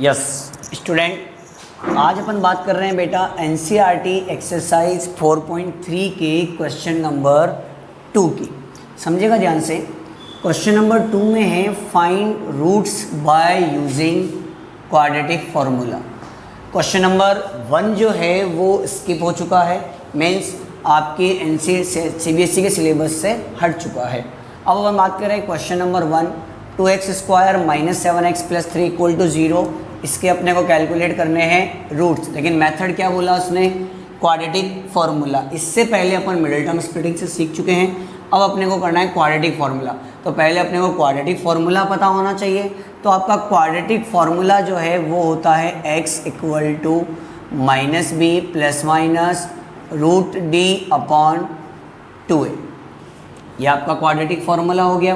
Yes student, आज अपन बात कर रहे हैं बेटा एनसीईआरटी एक्सरसाइज 4.3 के क्वेश्चन नंबर 2 की। समझेगा ध्यान से। क्वेश्चन नंबर 2 में है find roots by using quadratic formula. Question number 1 जो है वो स्किप हो चुका है, मीन्स आपके सीबीएसई के सिलेबस से हट चुका है। अब अपन बात कर रहे हैं question number 1, 2x² minus 7x plus 3 equal to 0। इसके अपने को कैलकुलेट करने हैं रूट्स, लेकिन मेथड क्या बोला उसने, क्वाड्रेटिक फार्मूला। इससे पहले अपन मिडिल टर्म स्प्लिटिंग से सीख चुके हैं, अब अपने को करना है क्वाड्रेटिक फार्मूला। तो पहले अपने को क्वाड्रेटिक फार्मूला पता होना चाहिए। तो आपका क्वाड्रेटिक फार्मूला जो है वो होता है x equal to minus B plus minus root D upon 2a। ये आपका क्वाड्रेटिक फार्मूला हो गया।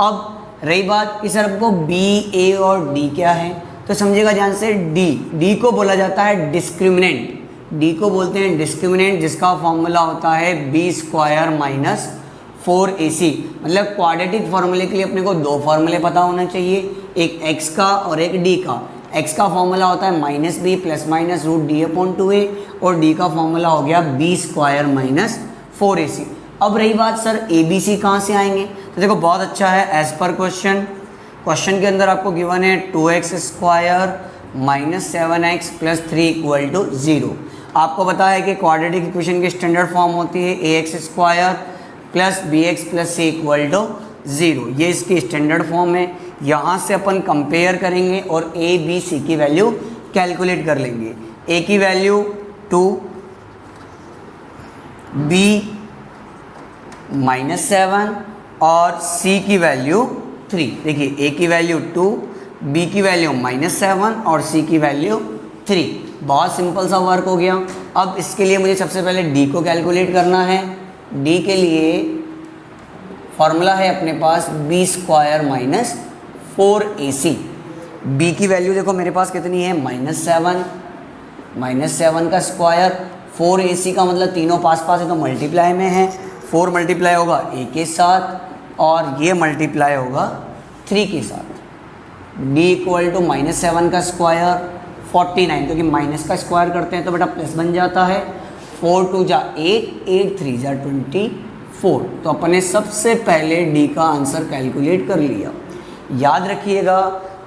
अब रही बात कि सर आपको बी, ए और डी क्या है, तो समझिएगा ध्यान से। डी को बोला जाता है डिस्क्रिमिनेंट। डी को बोलते हैं डिस्क्रिमिनेंट, जिसका फॉर्मूला होता है b² माइनस 4ac। मतलब क्वाड्रेटिक फार्मूले के लिए अपने को दो फार्मूले पता होना चाहिए, एक x का और एक d का। x का फॉर्मूला होता है minus B plus minus root D upon 2a, और d का फॉर्मूला हो गया b² माइनस 4ac। अब रही बात सर ए बी सी कहाँ से आएंगे, तो देखो बहुत अच्छा है। एज पर क्वेश्चन के अंदर आपको गिवन है 2x² minus 7x plus 3 equal to 0। आपको पता है कि क्वाड्रेटिक इक्वेशन की स्टैंडर्ड फॉर्म होती है ax² plus bx plus c equal to 0। ये इसकी स्टैंडर्ड फॉर्म है। यहाँ से अपन कंपेयर करेंगे और a b c की वैल्यू कैलकुलेट कर लेंगे। a की वैल्यू 2, b -7 और c की वैल्यू 3। देखिए a की वैल्यू 2, b की वैल्यू -7 और c की वैल्यू 3। बहुत सिंपल सा वर्क हो गया। अब इसके लिए मुझे सबसे पहले d को कैलकुलेट करना है। d के लिए फॉर्मूला है अपने पास b² माइनस 4ac। b की वैल्यू देखो मेरे पास कितनी है, -7 का स्क्वायर, 4ac का मतलब तीनों पास पास है तो मल्टीप्लाई में है। 4 मल्टीप्लाई होगा a के साथ और ये मल्टीप्लाई होगा 3 के साथ। d इक्वल टू -7 का स्क्वायर 49, क्योंकि माइनस का स्क्वायर करते हैं तो बेटा प्लस बन जाता है। 4 2 जा 8, 8 3 जा 24। तो अपने सबसे पहले d का आंसर कैलकुलेट कर लिया। याद रखिएगा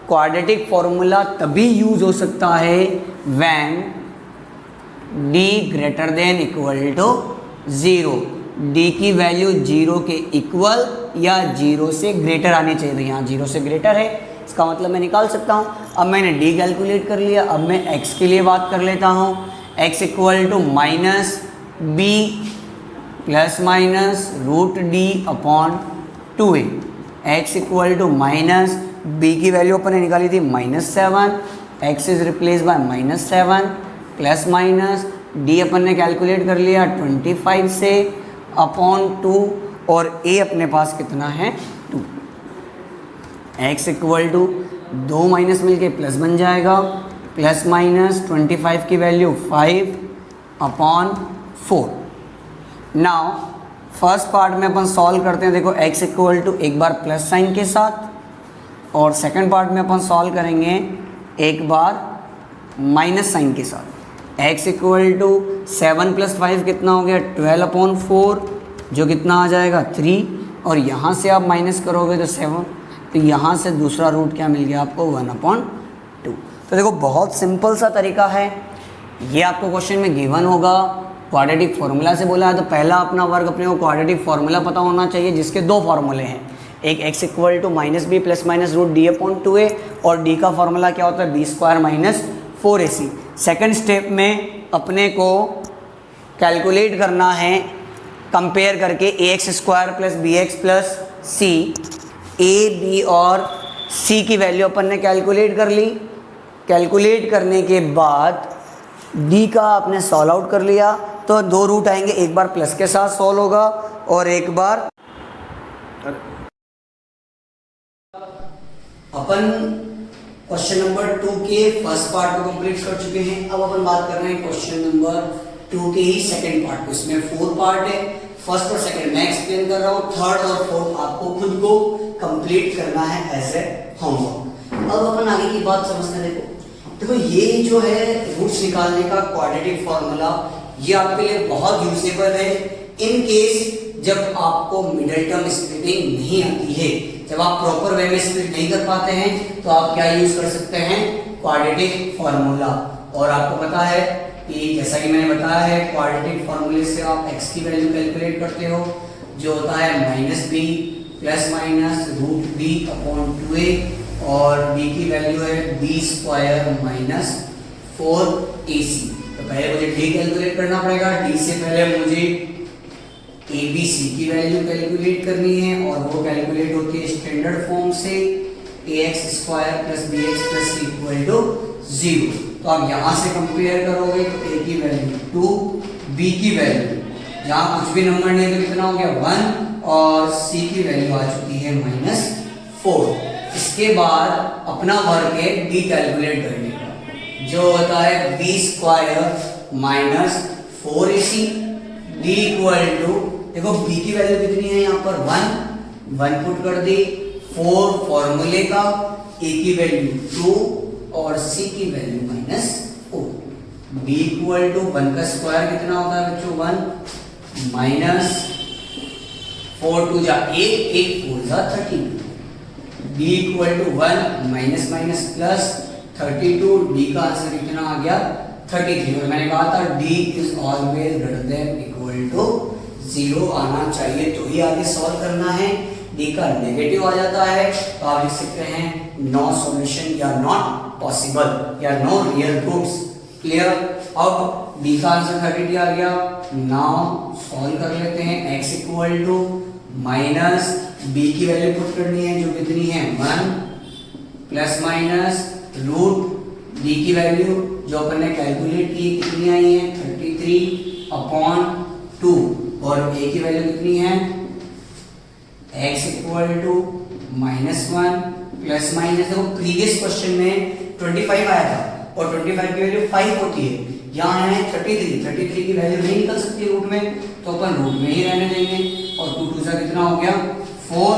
क्वाड्रेटिक फॉर्मूला तभी यूज हो सकता है when d greater than equal to 0। d की वैल्यू 0 के इक्वल या 0 से ग्रेटर आनी चाहिए। तो यहाँ 0 से ग्रेटर है, इसका मतलब मैं निकाल सकता हूँ। अब मैंने d कैलकुलेट कर लिया। अब मैं x के लिए बात कर लेता हूँ। x equal to minus B plus minus root D upon 2a। x equal to minus B की वैल्यू अपन ने निकाली थी -7, x is replace by -7 plus minus d अपन ने कैलकुलेट कर लिया 25 से अपॉन 2, और a अपने पास कितना है 2। x इक्वल टू 2 माइनस मिलके प्लस बन जाएगा, प्लस माइनस 25 की value 5 upon 4। Now first part में अपन सॉल्व करते हैं। देखो x इक्वल टू एक बार प्लस साइन के साथ, और सेकंड पार्ट में अपन सॉल्व करेंगे एक बार माइनस साइन के साथ। x इक्वल टू 7 प्लस 5 कितना हो गया 12 अपॉन 4, जो कितना आ जाएगा 3, और यहाँ से आप माइनस करोगे तो 7, तो यहाँ से दूसरा रूट क्या मिल गया आपको 1 अपॉन 2। तो देखो बहुत सिंपल सा तरीका है। ये आपको क्वेश्चन में गिवन होगा, क्वाड्रेटिक फार्मूला से बोला है। तो पहला अपना वर्ग अपने को क्वाड्रेटिक फार्मूला पता होना चाहिए, जिसके दो फार्मूले हैं, एक x equal to minus B plus minus root D upon 2a, और d का फार्मूला क्या होता है b² minus 4ac। Second step में अपने को कैलकुलेट करना है कंपेयर करके ax² plus bx plus c। a, b और c की वैल्यू अपन ने कैलकुलेट कर ली। कैलकुलेट करने के बाद d का आपने सॉल्व आउट कर लिया, तो दो रूट आएंगे, एक बार प्लस के साथ सॉल्व होगा और एक बार अपन क्वेश्चन नंबर 2 के फर्स्ट पार्ट को कंप्लीट कर चुके हैं। अब अपन बात कर रहे हैं क्वेश्चन नंबर 2 के ही सेकंड पार्ट को। इसमें 4 पार्ट है, फर्स्ट और सेकंड मैं एक्सप्लेन कर रहा हूँ, थर्ड और फोर्थ आपको खुद को कंप्लीट करना है एज ए होमवर्क। अब अपन आगे की बात समझते हैं। देखो देखो ये जो है रूट्स निकालने का क्वाड्रेटिक फॉर्मूला, ये आपके लिए बहुत यूजेबल है इन केस जब आपको मिडिल टर्म स्प्लिटिंग नहीं आती है, जब आप प्रॉपर वे में स्प्लिट नहीं कर पाते हैं तो आप क्या यूज कर सकते हैं, क्वाड्रेटिक फॉर्मूला। और आपको पता है कि जैसा कि मैंने बताया है क्वाड्रेटिक फॉर्मूले से आप x की वैल्यू कैलकुलेट करते हो, जो होता है -b plus minus √b upon 2a, और b की वैल्यू है b स्क्वायर माइनस 4ac। तो पहले मुझे d कैलकुलेट करना पड़ेगा, d से पहले मुझे abc की वैल्यू कैलकुलेट करनी है, और वो कैलकुलेट होती है स्टैंडर्ड फॉर्म से ax square plus bx plus c equal to 0। तो आप यहाँ से कंपेयर करोगे तो a की वैल्यू 2, b की वैल्यू जहाँ कुछ भी नंबर नहीं है तो कितना हो गया 1, और c की वैल्यू आ चुकी है -4। इसके बाद अपना वर्क है d कैलकुलेट करने का, जो होता है b square minus 4ac, d equal to, देखो b की वैल्यू कितनी है यहाँ पर 1 पुट कर दी, 4 फॉर्मूले का, a की वैल्यू 2 और c की वैल्यू -4। b इक्वल टू 1 का स्क्वायर कितना होता है बच्चों 1 माइनस 4 2 जा 8 4 जा 32। b equal to 1 minus minus plus 32, d का आंसर कितना आ गया 33। और मैंने कहा था d is always greater than equal to 0 आना चाहिए तो ही आगे सॉल्व करना है। d का नेगेटिव आ जाता है तो आप लिख सकते हैं नो सॉल्यूशन या नॉट पॉसिबल या नो रियल रूट्स। क्लियर। अब d का आंसर 33 आ गया। नाउ सॉल्व कर लेते हैं। x equal to minus b की वैल्यू पुट करनी है जो कितनी है 1 प्लस माइनस रूट d की वैल्यू जो अपन ने कैलकुलेट की कितनी आई है 33 अपॉन 2 और a की वैल्यू कितनी है x equal to -1 plus minus. देखो प्रीवियस क्वेश्चन में 25 आया था और 25 की वैल्यू 5 होती है, यहाँ है 33 की वैल्यू नहीं निकल सकती रूट में तो अपन रूट में ही रहने देंगे और 2 2 से कितना हो गया 4।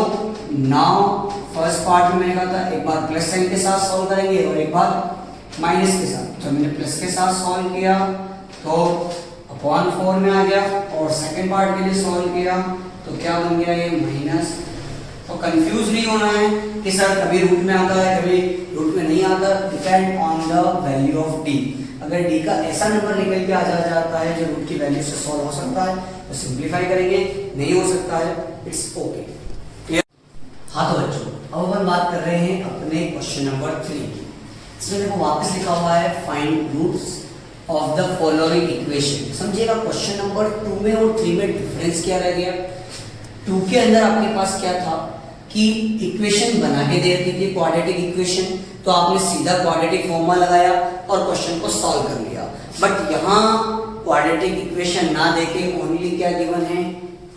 नाउ फर्स्ट पार्ट में मैंने कहा था एक बार प्लस साइन के साथ सॉल्व करेंगे और एक बार माइनस के साथ। जब मैंने प्लस के साथ सॉल्व किया तो अपॉन 4 में आ गया और सेकंड पार्ट के लिए सॉल्व किया तो क्या बन गया ये माइनस। तो कंफ्यूज नहीं होना है कि सर कभी रूट में आता है कभी रूट में नहीं आता, depend on the value of D. अगर डी का ऐसा नंबर निकल के आ जाता है जो रूट की वैल्यू से सॉल्व हो सकता है तो सिंपलीफाई करेंगे, नहीं हो सकता है इट्स ओके। हाँ तो बच्चों अब अपन बात कर रहे हैं अपने क्वेश्चन नंबर 3 की। इसमें देखो वापस लिखा हुआ है find roots of the following equation. समझिएगा क्वेश्चन नंबर 2 में और 3 में डिफरेंस क्या रह गया। 2 के अंदर आपके पास क्या था कि इक्वेशन बना के दे रखी थी क्वाड्रेटिक इक्वेशन, तो आपने सीधा क्वाड्रेटिक फॉर्मूला लगाया और क्वेश्चन को सॉल्व कर लिया। बट यहाँ क्वाड्रेटिक इक्वेशन ना देके ओनली क्या गिवन है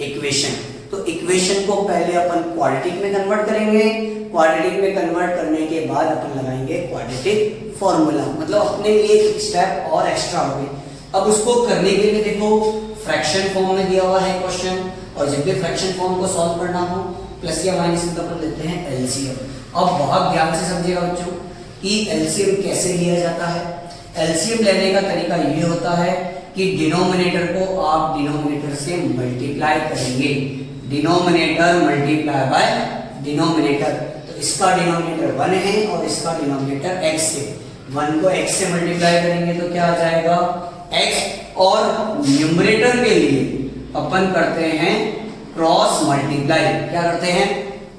इक्वेशन। तो इक्वेशन को पहले अपन क्वाड्रेटिक में कन्वर्ट करेंगे, क्वाड्रेटिक में कन्वर्ट करने के बाद अपन लगाएंगे क्वाड्रेटिक फॉर्मूला, मतलब अपने लिए एक स्टेप और एक्स्ट्रा हो गई। अब उसको करने के लिए देखो फ्रैक्शन फॉर्म में दिया हुआ है क्वेश्चन, और जब भी फ्रैक्शन फॉर्म को सॉल्व करना हो प्लस या माइनस में अपन लेते हैं एलसीएम। अब बहुत ध्यान से समझिएगा बच्चों कि एलसीएम कैसे लिया जाता है। एलसीएम लेने का तरीका ये होता है कि डिनोमिनेटर को आप डिनोमिनेटर से मल्टीप्लाई करेंगे, डिनोमिनेटर मल्टीप्लाई बाय डिनोमिनेटर। तो इसका डिनोमिनेटर 1 है और इसका डिनोमिनेटर x है। 1 को x से मल्टीप्लाई करेंगे तो क्या आ जाएगा x, और न्यूमरेटर के लिए अपन करते हैं क्रॉस मल्टीप्लाई। क्या करते हैं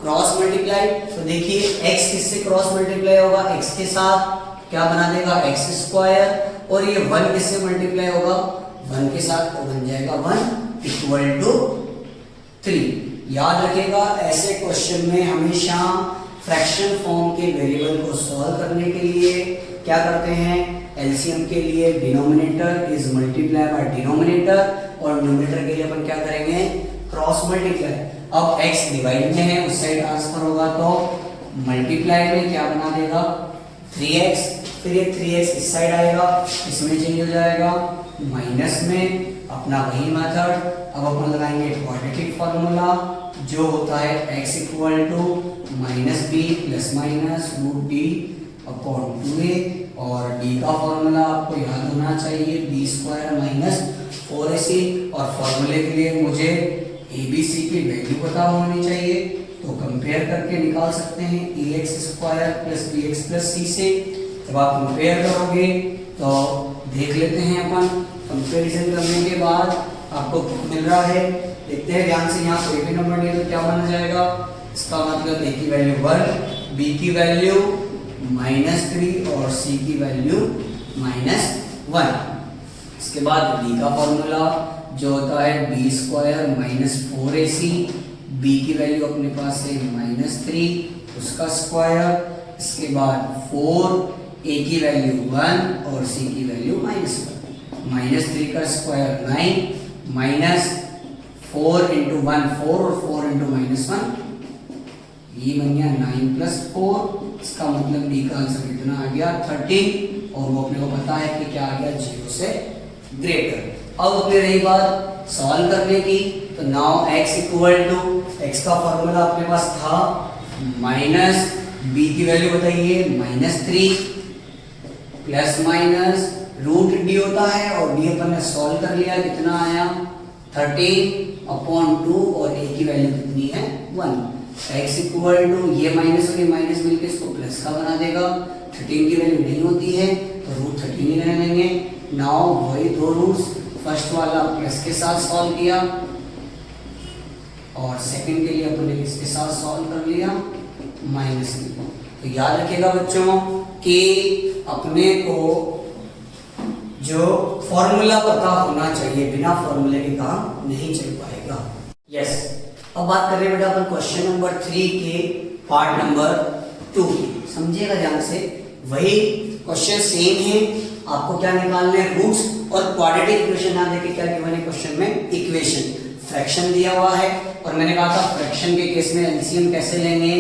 क्रॉस मल्टीप्लाई। तो देखिए x किससे क्रॉस मल्टीप्लाई होगा, x के साथ क्या बना देगा x स्क्वायर, और ये 1 किससे मल्टीप्लाई होगा 1 के साथ, तो बन जाएगा 1 इक्वल टू 3। याद रखिएगा ऐसे क्वेश्चन में हमेशा फ्रैक्शन फॉर्म के वेरिएबल को सॉल्व करने के लिए क्या करते हैं, एलसीएम के लिए denominator is multiply by denominator और न्यूमरेटर के लिए अपन क्या करेंगे क्रॉस मल्टीप्लाई। अब x डिवाइड में है उस साइड ट्रांसफर होगा तो मल्टीप्लाई में क्या बना देगा 3x, फिर ये 3x इस साइड आएगा इसमें चेंज हो जाएगा माइनस में, अपना वही मेथड। अब अपन लगाएंगे क्वाड्रेटिक फॉर्मूला जो होता है x equal to -b plus minus √d upon 2a और डी का फॉर्मूला आपको याद होना चाहिए बी स्क्वायर माइनस 4ac, और फॉर्मूले के लिए मुझे ए बी सी की वैल्यू पता होनी चाहिए, तो कंपेयर करके निकाल सकते हैं a x square plus b x plus c से। जब आप कंपेयर करोगे तो देख लेते हैं अपन, कंपेरिजन करने के बाद आपको मिल रहा है, देखते हैं ध्यान से, यहाँ कोई भी नंबर नहीं है तो क्या बना जाएगा, इसका मतलब ए की वैल्यू 1, बी की वैल्यू -3 और सी की वैल्यू -1। इसके बाद डी का फॉर्मूला जो होता है B square minus 4ac, B की वैल्यू अपने पास है -3 उसका स्क्वायर, इसके बाद 4, ए की वैल्यू 1 और सी की वैल्यू -1, -3 का स्क्वायर 9, माइनस 4 इंटू 1 4 और 4 इंटू -1, ये बन गया 9 प्लस 4, इसका मतलब डी का आंसर कितना आ गया 13, और वो अपने को पता है कि क्या आ गया 0 से ग्रेटर। अब अपने रही बात सॉल्व करने की, तो now x equal to, x का फॉर्मूला अपने पास था माइनस b की वैल्यू बताइए -3 प्लस माइनस रूट डी होता है, और डी अपन ने सॉल्व कर लिया, कितना आया 13/2, और a की वैल्यू कितनी है 1। x इक्वल टू ये माइनस और ये माइनस मिलकर इसको प्लस का बना देगा, 13 की वैल्यू नहीं होती है तो रूट 13 ही ले लेंगे। नाउ वही दो रूट्स, फर्स्ट वाला प्लस के साथ सॉल्व किया और सेकंड के लिए अपन ने इसके साथ सॉल्व कर लिया माइनस में। तो याद रखिएगा बच्चों कि अपने को जो फॉर्मूला पता होना चाहिए, बिना फॉर्मूले के काम नहीं चल पाएगा। यस, अब बात कर रहे हैं बेटा अपन क्वेश्चन नंबर 3 के पार्ट नंबर 2 की, समझिएगा ध्यान से, वही क्वेश्चन सेम है, आपको क्या निकालने हैं रूट्स और क्वाड्रेटिक इक्वेशन ना देके क्या गिवन है क्वेश्चन में, इक्वेशन, फ्रैक्शन दिया हुआ है, और मैंने कहा था फ्रैक्शन के केस में एलसीएम कैसे लेंगे,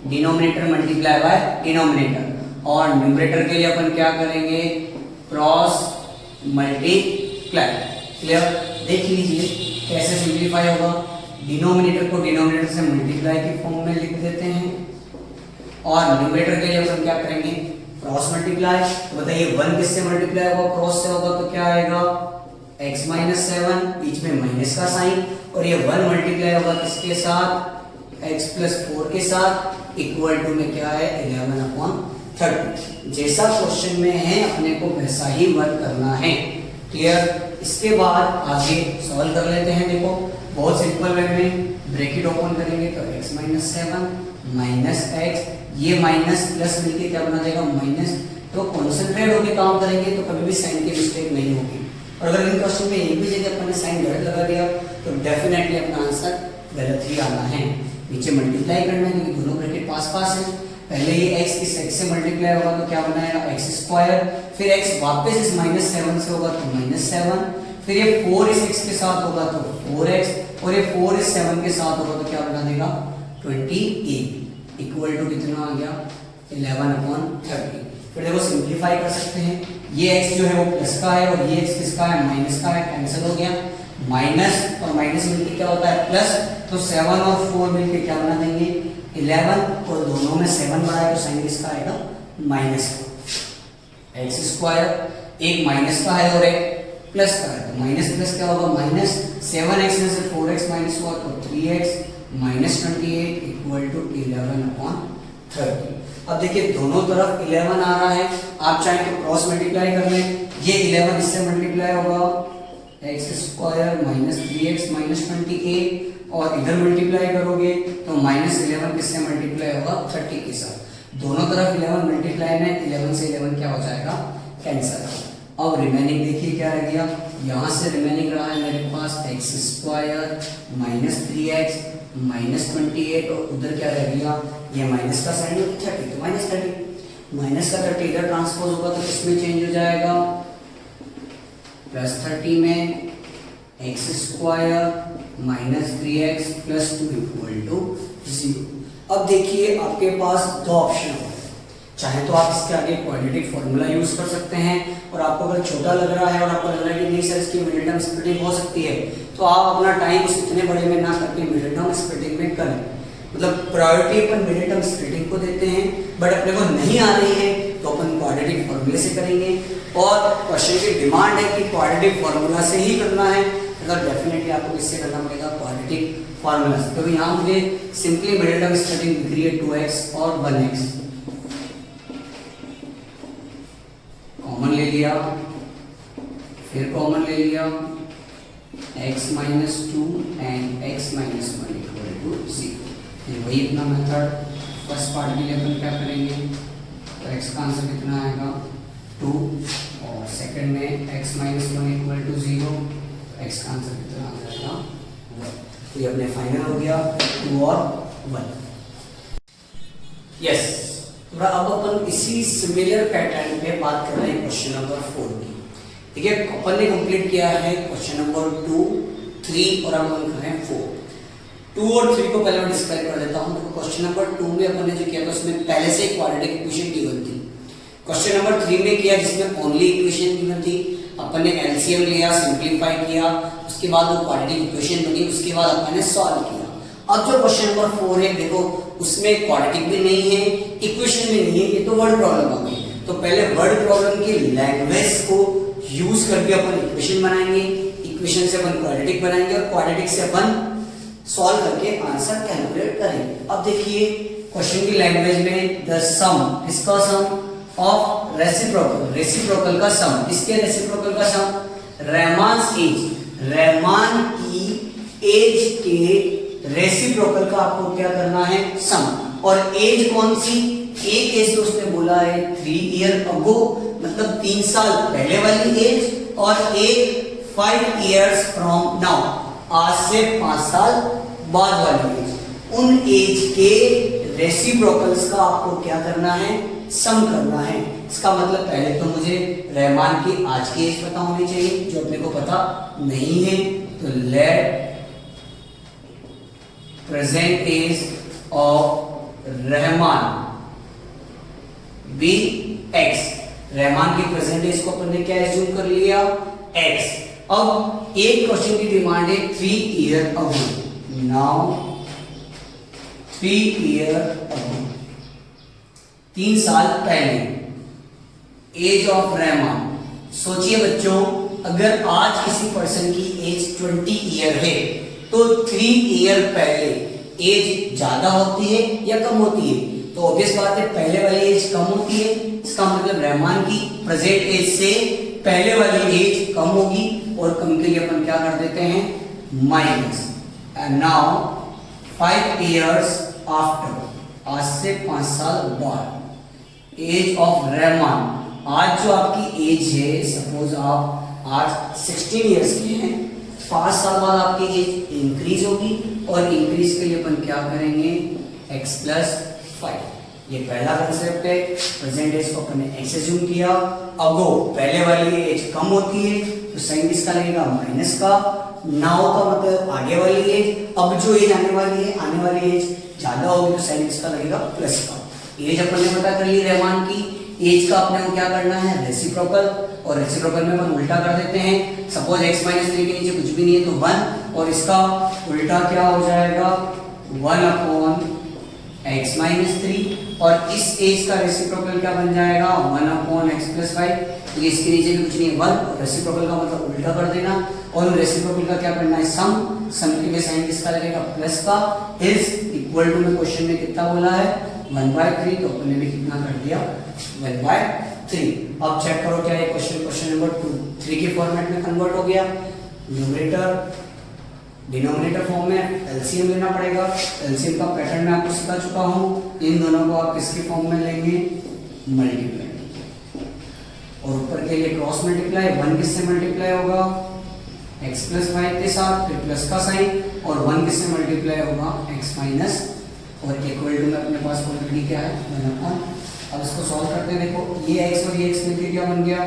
डिनोमिनेटर मल्टीप्लाई बाय डिनोमिनेटर, और न्यूमरेटर के लिए अपन क्या करेंगे, क्रॉस मल्टीप्लाई। क्लियर, देख लीजिए कैसे सिंप्लीफाई होगा, डिनोमिनेटर को डिनोमिनेटर से मल्टीप्लाई की फॉर्म में लिख देते हैं, और न्यूमरेटर के लिए अपन क्या करेंगे, क्रॉस मल्टीप्लाई। तो बताइए 1 किससे मल्टीप्लाई होगा, क्रॉस से होगा, तो क्या आएगा x - 7, बीच में माइनस का साइन, और ये 1 मल्टीप्लाई होगा किसके साथ, x + 4 के साथ, इक्वल टू में क्या है 11/30। जैसा क्वेश्चन में है अपने को वैसा ही वर्क करना है। क्लियर, इसके बाद आगे सॉल्व कर लेते हैं। देखो बहुत सिंपल वे में ब्रैकेट ओपन करेंगे तो x - 7 माइनस x, ये माइनस प्लस मिलके क्या बना देगा माइनस, तो कॉन्सेंट्रेट होकर काम करेंगे तो कभी भी साइन की मिस्टेक नहीं होगी, और अगर इन क्वेश्चन में एक भी जगह अपने साइन गलत लगा दिया तो डेफिनेटली अपना आंसर गलत ही आना है। नीचे मल्टीप्लाई करना है क्योंकि दोनों ब्रैकेट पास पास है, पहले ये x इस x से मल्टीप्लाई होगा तो क्या बनाएगा x², फिर x वापस इस -7 से होगा तो -7, फिर ये 4 इस x के साथ होगा तो 4x, और ये 4 इस 7 के साथ होगा तो क्या बना देगा 28, इक्वल टू कितना आ गया 11/30। फिर देखो सिंप्लीफाई कर सकते हैं, ये x जो है वो प्लस का है और ये x किसका है माइनस का है, कैंसिल हो गया, माइनस और माइनस मिलके क्या होता है प्लस, तो 7 और 4 मिलके क्या बना देंगे 11, और दोनों में 7 बड़ा है तो साइन किसका आएगा माइनस का। x², एक माइनस का है और एक प्लस का है, तो माइनस प्लस क्या होगा माइनस, 7x में से 4x माइनस हुआ तो 3x -28 इक्वल टू 11/30। अब देखिए दोनों तरफ 11 आ रहा है, आप चाहे तो क्रॉस मल्टीप्लाई कर लें, ये 11 इससे मल्टीप्लाई होगा x² माइनस 3x -28, और इधर मल्टीप्लाई करोगे तो -11 किससे मल्टीप्लाई होगा 30 के साथ, दोनों तरफ 11 मल्टीप्लाई में 11 से 11 क्या हो जाएगा कैंसिल। अब रिमेनिंग देखिए क्या रह गया, यहाँ से रिमेनिंग रहा है मेरे पास x² माइनस 3x -28, और उधर क्या रह गया ये माइनस का साइन 30, तो माइनस का 30 इधर ट्रांसपोज होगा तो किसमें चेंज हो जाएगा +30 में x² minus 3x + 2 equal to 0। अब देखिए आपके पास दो ऑप्शन है, चाहे तो आप इसके आगे क्वाड्रेटिक फॉर्मूला यूज कर सकते हैं, और आपको अगर छोटा लग रहा है और आपको लग रहा है कि नहीं सर इसकी मिडिल टर्म स्प्लिटिंग हो सकती है, तो आप अपना टाइम इतने बड़े में ना करके मिडिल टर्म स्प्लिटिंग में करें, मतलब प्रायोरिटी अपन मिडिल टर्म स्प्लिटिंग को देते हैं, बट अपने को नहीं आ रही है तो अपन क्वाड्रेटिक फॉर्मूले से करेंगे, और क्वेश्चन की डिमांड है कि क्वाड्रेटिक फॉर्मूला से ही करना है, अगर डेफिनेटली आपको किससे करना पड़ेगा, क्वाड्रेटिक फार्मूला से। तो यहाँ मुझे सिंपली मिडिल टर्म स्प्लिटिंग दिख रही है 2x और 1x, कॉमन ले लिया, फिर कॉमन ले लिया, x minus 2 and x minus 1 equal to 0। वही अपना मेथड फर्स्ट पार्ट के लिए अपन क्या करेंगे, तो x का आंसर कितना आएगा 2, और सेकंड में x minus 1 equal to 0, x का आंसर कितना आ जाएगा 1। तो ये अपने फाइनल हो गया 2 और 1। यस, थोड़ा अब अपन इसी सिमिलर पैटर्न पे बात कर रहे हैं क्वेश्चन नंबर 4 की। ठीक है, अपन ने कंप्लीट किया है क्वेश्चन नंबर 2, 3 और अब हम कर रहे हैं 4। 2 और 3 को पहले मैं डिस्क्राइब कर देता हूं। तो क्वेश्चन नंबर 2 में अपन ने जो किया था उसमें पहले से क्वाड्रेटिक इक्वेशन गिवन थी। क्वेश्चन नंबर 3 में किया जिसमें ओनली इक्वेशन गिवन थी, अपन ने एलसीएम लिया, सिंपलीफाई किया, उसके बाद वो क्वाड्रेटिक इक्वेशन बनी, उसके बाद अपन ने सॉल्व किया। अब जो क्वेश्चन नंबर 4 है, देखो उसमें क्वाड्रेटिक भी नहीं है, इक्वेशन भी नहीं है, ये तो वर्ड प्रॉब्लम आ गई। तो पहले वर्ड प्रॉब्लम की लैंग्वेज को यूज करके अपन इक्वेशन बनाएंगे, इक्वेशन से अपन क्वाड्रेटिक बनाएंगे, और क्वाड्रेटिक से अपन सॉल्व करके आंसर कैलकुलेट करेंगे। अब देखिए क्वेश्चन की लैंग्वेज में द सम, किसका सम, ऑफ रेसिप्रोकल, रेसिप्रोकल का सम, किसके रेसिप्रोकल का सम, रहमान्स एज, रहमान की एज के रेसिप्रोकल का आपको क्या करना है, सम। और एज कौन सी, एक एज तो उसने बोला है 3 ईयर अगो, मतलब 3 साल पहले वाली एज, और एक 5 इयर्स फ्रॉम नाउ, आज से 5 साल बाद वाली एज। उन एज के रेसिप्रोकल्स का आपको क्या करना है, सम करना है। इसका मतलब पहले तो मुझे रहमान की आज की एज पता होनी चाहिए, जो अपने को पता नहीं है। तो let present age of Rahman be x, Rahman की प्रेजेंट एज को अपन ने क्या एज्यूम कर लिया, x। अब एक क्वेश्चन की डिमांड है 3 year ago, now 3 year ago, 3 साल पहले, एज ऑफ रहमान। सोचिए बच्चों, अगर आज किसी पर्सन की एज 20 ईयर है तो 3 ईयर पहले एज ज्यादा होती है या कम होती है, तो ऑब्वियस बात है पहले वाली एज कम होती है। इसका मतलब रहमान की प्रेजेंट एज से पहले वाली एज कम होगी, और कम के लिए अपन क्या कर देते हैं, minus. And now 5 years after, आज से 5 साल बाद, एज ऑफ रहमान, आज जो आपकी एज है, सपोज आप आज 16 इयर्स के हैं, 5 साल बाद आपकी एज इंक्रीज होगी, और इंक्रीज के लिए अपन क्या करेंगे, x प्लस 5। ये पहला कंसेप्ट है। प्रेजेंट एज को अपन ने x एज्यूम किया, अगो पहले वाली एज कम होती है, तो साइन किसका लगेगा, माइनस का। नाउ का मतलब आगे वाली एज, अब जो एज आने वाली है, आने वाली एज ज्यादा होगी, तो साइन किसका लगेगा, प्लस का। एज अपन ने पता कर ली रहमान की, एज का अपने को क्या करना है, रेसिप्रोकल, और रेसिप्रोकल में अपन उल्टा कर देते हैं। सपोज x माइनस 3 के नीचे कुछ भी नहीं है तो 1, और इसका उल्टा क्या हो जाएगा, 1 अपॉन x माइनस 3, और इस एज का रेसिप्रोकल क्या बन जाएगा, 1 अपॉन x प्लस 5। तो इसके नीचे भी कुछ नहीं, 1, और रेसिप्रोकल का मतलब उल्टा कर देना, और रेसिप्रोकल का क्या करना है, सम। सम के लिए साइन किसका लगेगा, प्लस का। इज इक्वल टू में क्वेश्चन में कितना बोला है, 1/3, तो अपन ने भी कितना कर दिया, 1/3। अब चेक करो क्या है क्वेश्चन नंबर 2, 3 के फॉर्मेट में कन्वर्ट हो गया। न्यूमरेटर डिनोमिनेटर फॉर्म में एलसीएम लेना पड़ेगा। एलसीएम का पैटर्न मैं आपको सिखा चुका हूं। इन दोनों को आप किसके फॉर्म में लेंगे, मल्टीप्लाई, और ऊपर के लिए क्रॉस मल्टीप्लाई। 1 किससे मल्टीप्लाई होगा, x प्लस 5 के साथ, फिर प्लस का साइन, और 1 किससे मल्टीप्लाई होगा, x माइनस, और इक्वल टू में अपने पास ऑलरेडी क्या है, 1/। अब इसको सॉल्व करते हैं। देखो ये x और ये x मिलकर क्या बन गया,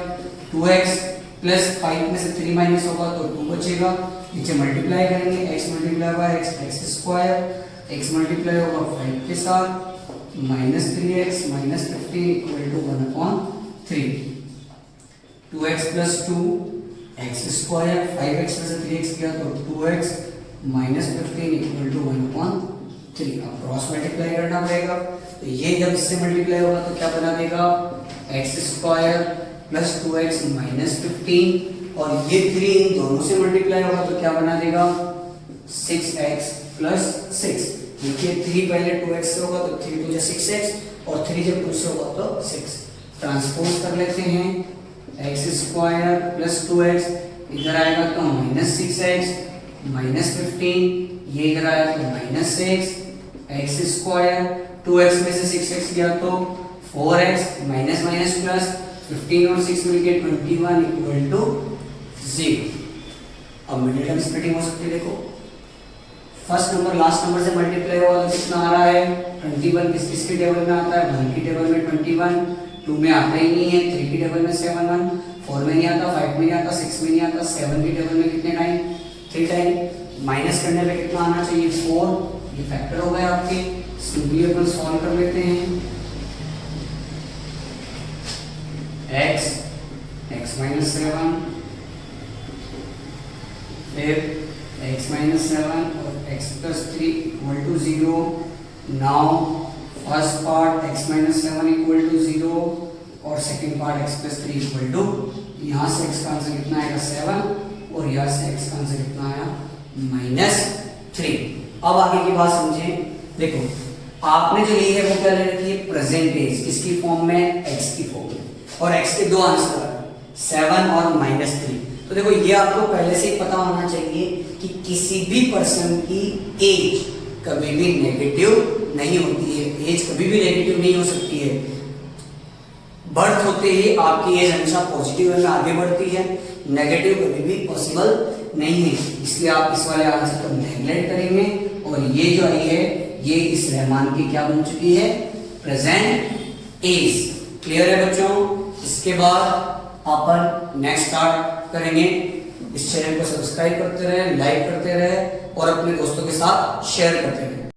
2x प्लस 5 में से 3 माइनस होगा तो 2 बचेगा। नीचे मल्टीप्लाई करेंगे, x मल्टीप्लाई होगा x स्क्वायर, x मल्टीप्लाई होगा 5 के साथ, minus 3x minus 15 equal to 1/3। 2x plus 2 x square, 5x में से 3x गया तो 2x माइनस 15 इक्वल टू 1/3। अब क्रॉस मल्टीप्लाई करना पड़ेगा। तो ये जब इससे मल्टीप्लाई होगा तो क्या बना देगा, x square plus 2x minus 15, और ये 3 इन दोनों से मल्टीप्लाई होगा तो क्या बना देगा, 6x प्लस 6। देखिए 3 पहले 2x से होगा तो 3 2 6x, और 3 जब 2 से होगा तो 6। ट्रांसपोज कर लेते हैं, एक्स स्क्वायर प्लस 2x इधर आएगा तो माइनस 6x माइनस 15, ये इधर आएगा तो माइनस 6 एक्स स्क्वायर, 2x में से 6x गया तो 4x माइनस माइनस प्लस 15 और 6 मिलके 21 इक्वल टू 0। अब मिडिल टर्म स्प्लिटिंग हो सकती है। देखो फर्स्ट नंबर लास्ट नंबर से मल्टीप्लाई होगा तो कितना आ रहा है, 21 किसकी टेबल में आता है, 1 की टेबल में 21, 2 में आता ही नहीं है, 3 की टेबल में 7 1, 4 में नहीं आता, 5 में नहीं आता, 6 में नहीं आता, 7 की टेबल में कितने टाइम, 3 टाइम। माइनस करने पे कितना आना चाहिए, 4। ये फैक्टर हो गए आपके, सिंपली अपन सॉल्व कर लेते हैं। x माइनस 7 फिर x माइनस 7 और x plus 3 equal to 0। Now first part x minus 7 equal to 0 और second part x plus 3 equal to, यहाँ से x का आंसर कितना आएगा 7 और यहाँ से x का आंसर कितना आया -3। अब आगे की बात समझें। देखो आपने जो ली है वो क्या ले रखी है, प्रेजेंट एज, किसकी फॉर्म में, x की फॉर्म में, और x के दो आंसर 7 और -3। तो देखो ये आपको पहले से ही पता होना चाहिए कि किसी भी पर्सन की एज कभी भी नेगेटिव नहीं होती है, एज कभी भी नेगेटिव नहीं हो सकती है। बर्थ होते ही आपकी एज हमेशा पॉजिटिव में आगे बढ़ती है, नेगेटिव कभी भी पॉसिबल नहीं है। इसलिए आप इस वाले आंसर को नेगलेक्ट करेंगे और ये जो आई है ये इस रहमान की क्या बन चुकी है, प्रेजेंट एज। क्लियर है बच्चों। इसके बाद अपन नेक्स्ट स्टार्ट करेंगे। इस चैनल को सब्सक्राइब करते रहे, लाइक करते रहे और अपने दोस्तों के साथ शेयर करते रहे।